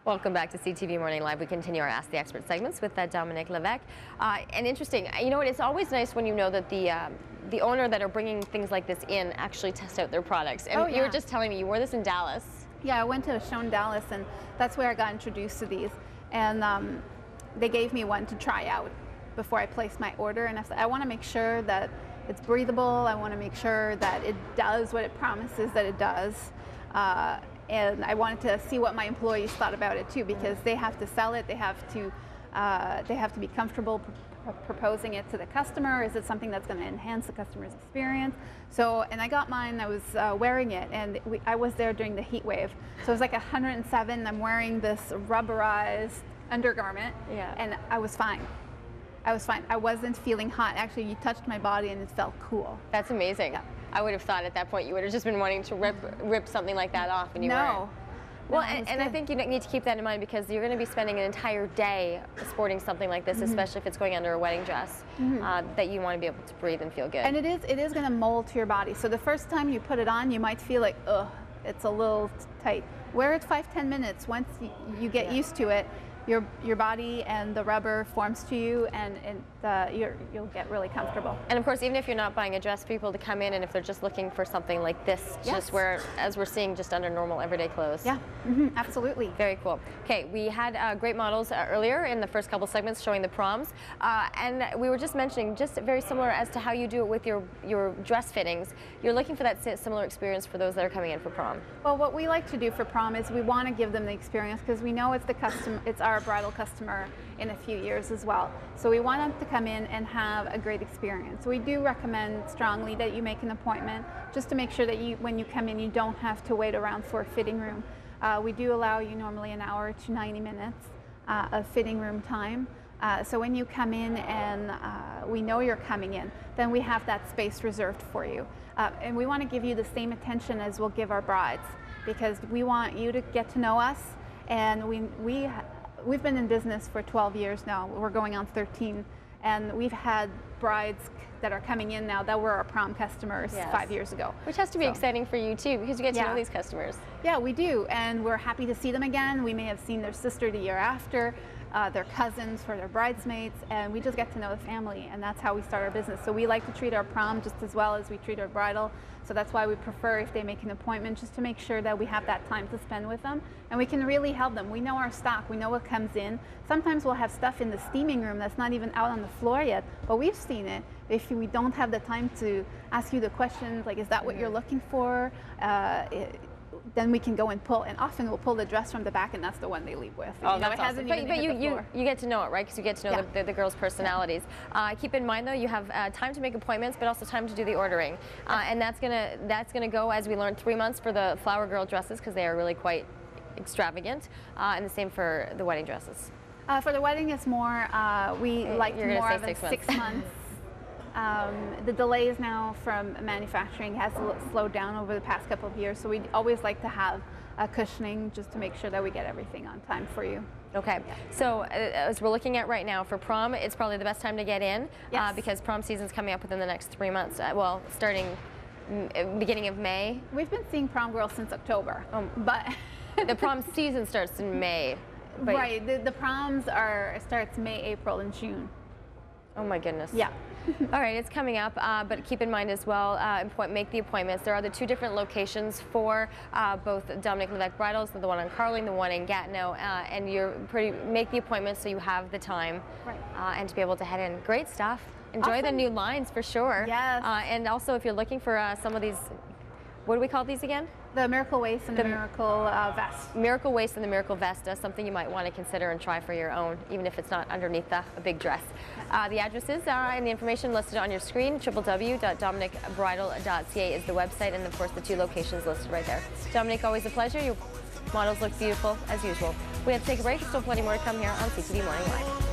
Welcome back to CTV Morning Live. We continue our Ask the Expert segments with Dominique Levesque. And interesting, you know what, it's always nice when you know that the owner that are bringing things like this in actually test out their products. And you were just telling me you wore this in Dallas. Yeah, I went to a show in Dallas, and that's where I got introduced to these. And they gave me one to try out before I placed my order. And I said, I want to make sure that it's breathable. I want to make sure that it does what it promises that it does. And I wanted to see what my employees thought about it too, because they have to sell it. They have to be comfortable proposing it to the customer. Is it something that's going to enhance the customer's experience? So, and I got mine. I was wearing it, and I was there during the heat wave. So it was like 107. I'm wearing this rubberized undergarment, and I was fine. I was fine. I wasn't feeling hot. Actually, you touched my body, and it felt cool. That's amazing. Yeah. I would have thought at that point you would have just been wanting to rip something like that off, and you weren't. Well, and I think you need to keep that in mind, because you're going to be spending an entire day sporting something like this, especially if it's going under a wedding dress, that you want to be able to breathe and feel good. And it is going to mold to your body. So the first time you put it on, you might feel like, ugh, it's a little tight. Wear it 5-10 minutes. Once you get used to it, your body and the rubber forms to you, and you'll get really comfortable. And of course, even if you're not buying a dress for people to come in, and if they're just looking for something like this, just wear, as we're seeing, just under normal everyday clothes. Yeah, absolutely. Very cool. Okay, we had great models earlier in the first couple segments showing the proms, and we were just mentioning, just very similar as to how you do it with your dress fittings. You're looking for that similar experience for those that are coming in for prom. Well, what we like to do for prom is we want to give them the experience, because we know it's our bridal customer in a few years as well. So we want them to come in and have a great experience. So we do recommend strongly that you make an appointment, just to make sure that when you come in, you don't have to wait around for a fitting room. We do allow you normally an hour to 90 minutes of fitting room time. So when you come in and we know you're coming in, then we have that space reserved for you. And we want to give you the same attention as we'll give our brides, because we want you to get to know us. And we've been in business for 12 years now. We're going on 13, and we've had brides that are coming in now that were our prom customers 5 years ago. Which has to be exciting for you too, because you get to know these customers. Yeah, we do, and we're happy to see them again. We may have seen their sister the year after, their cousins for their bridesmaids, and we just get to know the family, and that's how we start our business. So we like to treat our prom just as well as we treat our bridal. So that's why we prefer, if they make an appointment, just to make sure that we have that time to spend with them, and we can really help them. We know our stock, we know what comes in. Sometimes we'll have stuff in the steaming room that's not even out on the floor yet, but we've seen it. If we don't have the time to ask you the questions, like, is that what you're looking for? Then we can go and pull, and often we'll pull the dress from the back, and that's the one they leave with. Oh, that's awesome. But you get to know it, right? Because you get to know the girls' personalities. Keep in mind, though, you have time to make appointments, but also time to do the ordering. And that's gonna go, as we learned, 3 months for the flower girl dresses, because they are really quite extravagant, and the same for the wedding dresses. For the wedding, it's more, we like more of a 6 months. The delays now from manufacturing has slowed down over the past couple of years, so we always like to have a cushioning just to make sure that we get everything on time for you. Okay, so as we're looking at right now for prom, it's probably the best time to get in, because prom season's coming up within the next 3 months. Well, starting beginning of May. We've been seeing prom girls since October, but the prom season starts in May. Right, the proms starts May, April, and June. Oh my goodness. Yeah. All right, it's coming up, but keep in mind as well, make the appointments. There are the 2 different locations for both Dominique Levesque Bridal, so the one on Carling, the one in Gatineau, and make the appointments so you have the time and to be able to head in. Great stuff. Enjoy the new lines for sure. Yes. And also, if you're looking for some of these, what do we call these again? The Miracle Waist and the Miracle Vest. Miracle Waist and the Miracle Vest, something you might want to consider and try for your own, even if it's not underneath a big dress. The addresses and the information listed on your screen. www.dominiquebridal.ca is the website, and of course the 2 locations listed right there. Dominique, always a pleasure. Your models look beautiful as usual. We have to take a break. There's still plenty more to come here on CTV Morning Live.